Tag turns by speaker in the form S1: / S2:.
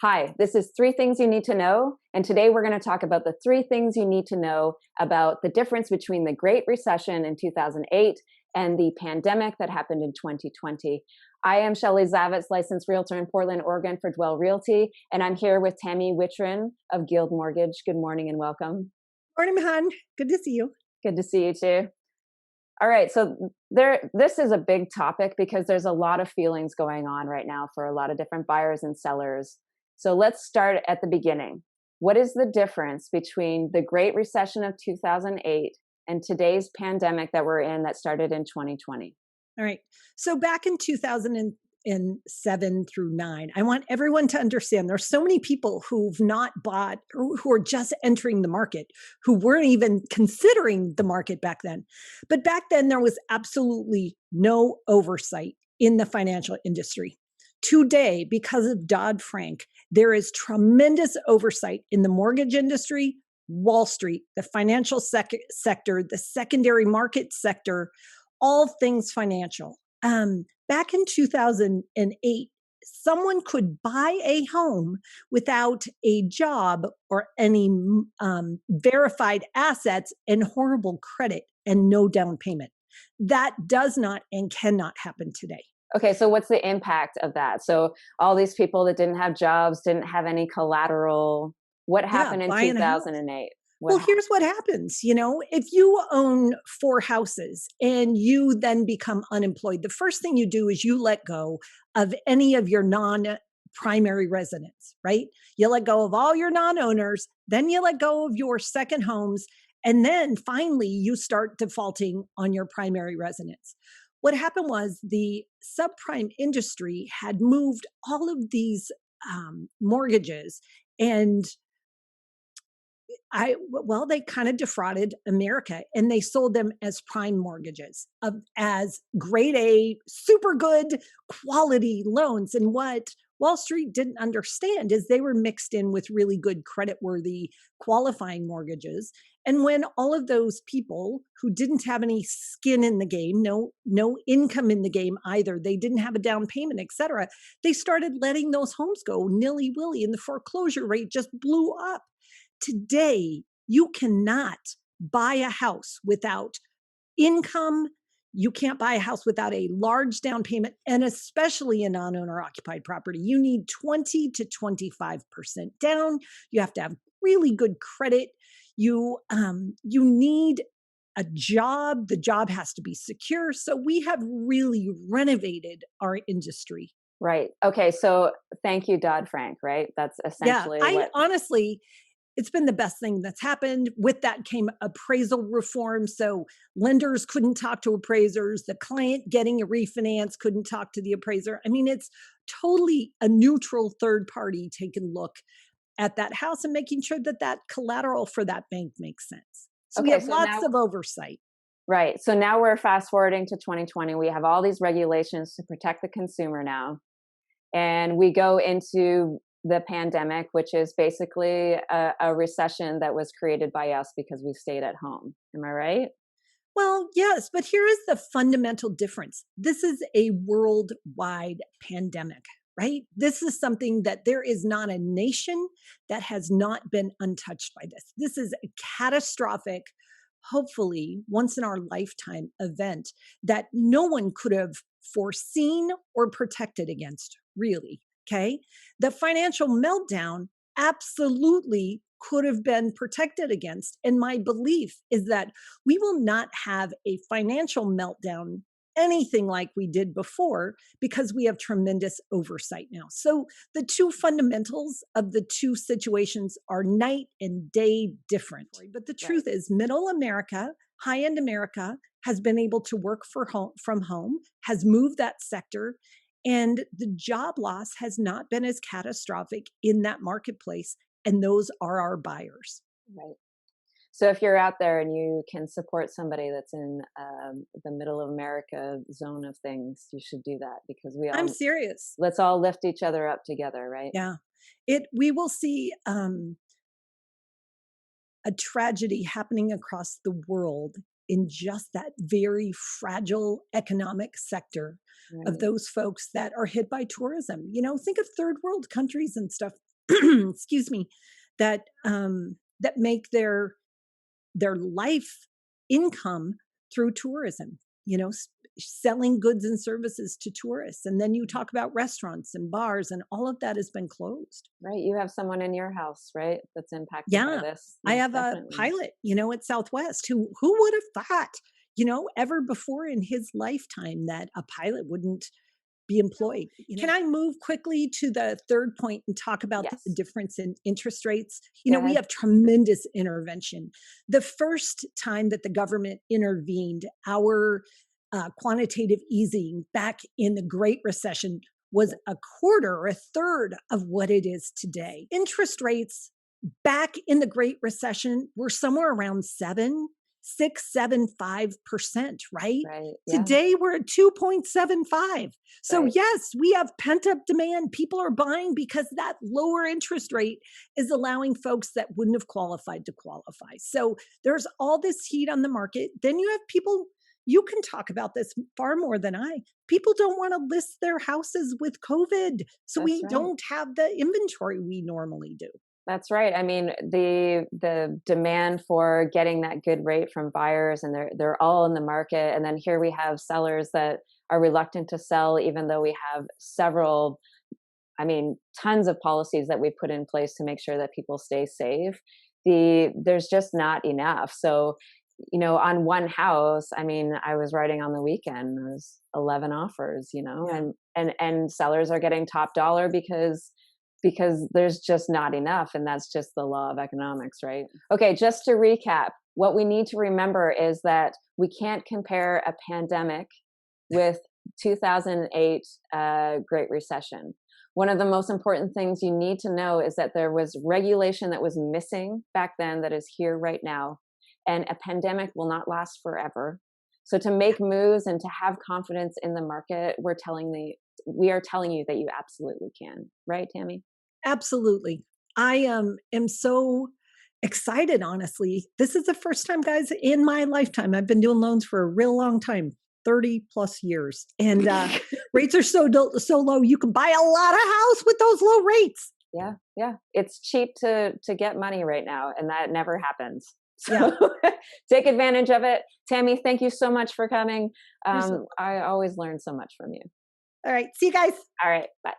S1: Hi, this is Three Things You Need to Know, and today we're going to talk about the three things you need to know about the difference between the Great Recession in 2008 and the pandemic that happened in 2020. I am Shelley Zavitz, licensed realtor in Portland, Oregon for Dwell Realty, and I'm here with Tammy Wittren of Guild Mortgage. Good morning and welcome.
S2: Morning, hon. Good to see you.
S1: Good to see you too. All right, so this is a big topic because there's a lot of feelings going on right now for a lot of different buyers and sellers. So let's start at the beginning. What is the difference between the Great Recession of 2008 and today's pandemic that we're in that started in 2020?
S2: All right. So back in 2007 through 9, I want everyone to understand there's so many people who've not bought or who are just entering the market, who weren't even considering the market back then. But back then, there was absolutely no oversight in the financial industry. Today, because of Dodd-Frank, there is tremendous oversight in the mortgage industry, Wall Street, the financial sector, the secondary market sector, all things financial. Back in 2008, someone could buy a home without a job or any verified assets and horrible credit and no down payment. That does not and cannot happen today.
S1: Okay, so what's the impact of that? So all these people that didn't have jobs, didn't have any collateral, what happened in 2008?
S2: Well, here's what happens. If you own 4 houses and you then become unemployed, the first thing you do is you let go of any of your non-primary residents, right? You let go of all your non-owners, then you let go of your second homes, and then finally you start defaulting on your primary residents. What happened was the subprime industry had moved all of these mortgages, and they kind of defrauded America, and they sold them as prime mortgages, as grade A, super good quality loans. And what Wall Street didn't understand is they were mixed in with really good creditworthy qualifying mortgages. And when all of those people who didn't have any skin in the game, no income in the game either, they didn't have a down payment, et cetera, they started letting those homes go nilly-willy, and the foreclosure rate just blew up. Today, you cannot buy a house without income. You can't buy a house without a large down payment, and especially a non-owner occupied property. You need 20 to 25% down. You have to have really good credit. You need a job. The job has to be secure. So we have really renovated our industry.
S1: Right. Okay. So thank you, Dodd-Frank, right? That's essentially
S2: honestly, it's been the best thing that's happened. With that came appraisal reform. So lenders couldn't talk to appraisers. The client getting a refinance couldn't talk to the appraiser. I mean, it's totally a neutral third party taking a look at that house and making sure that that collateral for that bank makes sense. So we have lots of oversight.
S1: Right. So now we're fast forwarding to 2020. We have all these regulations to protect the consumer now. And we go into the pandemic, which is basically a recession that was created by us because we stayed at home. Am I right?
S2: Well, yes, but here is the fundamental difference. This is a worldwide pandemic, right? This is something that there is not a nation that has not been untouched by this. This is a catastrophic, hopefully once in our lifetime event that no one could have foreseen or protected against, really. Okay. The financial meltdown absolutely could have been protected against. And my belief is that we will not have a financial meltdown anything like we did before because we have tremendous oversight now. So the two fundamentals of the two situations are night and day different. But the truth is, middle America, high-end America has been able to work from home, has moved that sector, and the job loss has not been as catastrophic in that marketplace. And those are our buyers.
S1: Right. So if you're out there and you can support somebody that's in the middle of America zone of things, you should do that because
S2: I'm serious.
S1: Let's all lift each other up together, right?
S2: Yeah. We will see a tragedy happening across the world in just that very fragile economic sector of those folks that are hit by tourism. Think of third world countries and stuff. excuse me, that that make their life income through tourism, selling goods and services to tourists. And then you talk about restaurants and bars, and all of that has been closed.
S1: Right. You have someone in your house, right, that's impacted by
S2: Yeah.
S1: this.
S2: I
S1: Most
S2: have a
S1: definitely.
S2: pilot, at Southwest who would have thought, ever before in his lifetime that a pilot wouldn't be employed. Can I move quickly to the third point and talk about the
S1: Yes.
S2: difference in interest rates?
S1: Go
S2: We
S1: ahead.
S2: have tremendous intervention. The first time that the government intervened, our quantitative easing back in the Great Recession was a quarter or a third of what it is today. Interest rates back in the Great Recession were somewhere around 6.75%, right?
S1: Right. Yeah.
S2: Today we're at 2.75. So
S1: Right.
S2: yes, we have pent up demand. People are buying because that lower interest rate is allowing folks that wouldn't have qualified to qualify. So there's all this heat on the market. Then you have people, you can talk about this far more than I. People don't want to list their houses with COVID. So
S1: That's
S2: we
S1: right.
S2: don't have the inventory we normally do.
S1: That's right. I mean, the demand for getting that good rate from buyers, and they're all in the market. And then here we have sellers that are reluctant to sell, even though we have several, I mean, tons of policies that we put in place to make sure that people stay safe. There's just not enough. So, on one house, I mean, I was writing on the weekend, there was 11 offers,
S2: Yeah.
S1: and sellers are getting top dollar because there's just not enough, and that's just the law of economics, right? Okay, just to recap, what we need to remember is that we can't compare a pandemic with 2008 Great Recession. One of the most important things you need to know is that there was regulation that was missing back then that is here right now, and a pandemic will not last forever. So to make moves and to have confidence in the market, we are telling you that you absolutely can, right, Tammy?
S2: Absolutely. I am so excited, honestly. This is the first time, guys, in my lifetime. I've been doing loans for a real long time, 30 plus years. And rates are so low, you can buy a lot of house with those low rates.
S1: Yeah, yeah. It's cheap to get money right now, and that never happens.
S2: Yeah.
S1: So take advantage of it. Tammy, thank you so much for coming.
S2: You're so
S1: I always learn so much from you.
S2: All right. See you guys.
S1: All right, bye.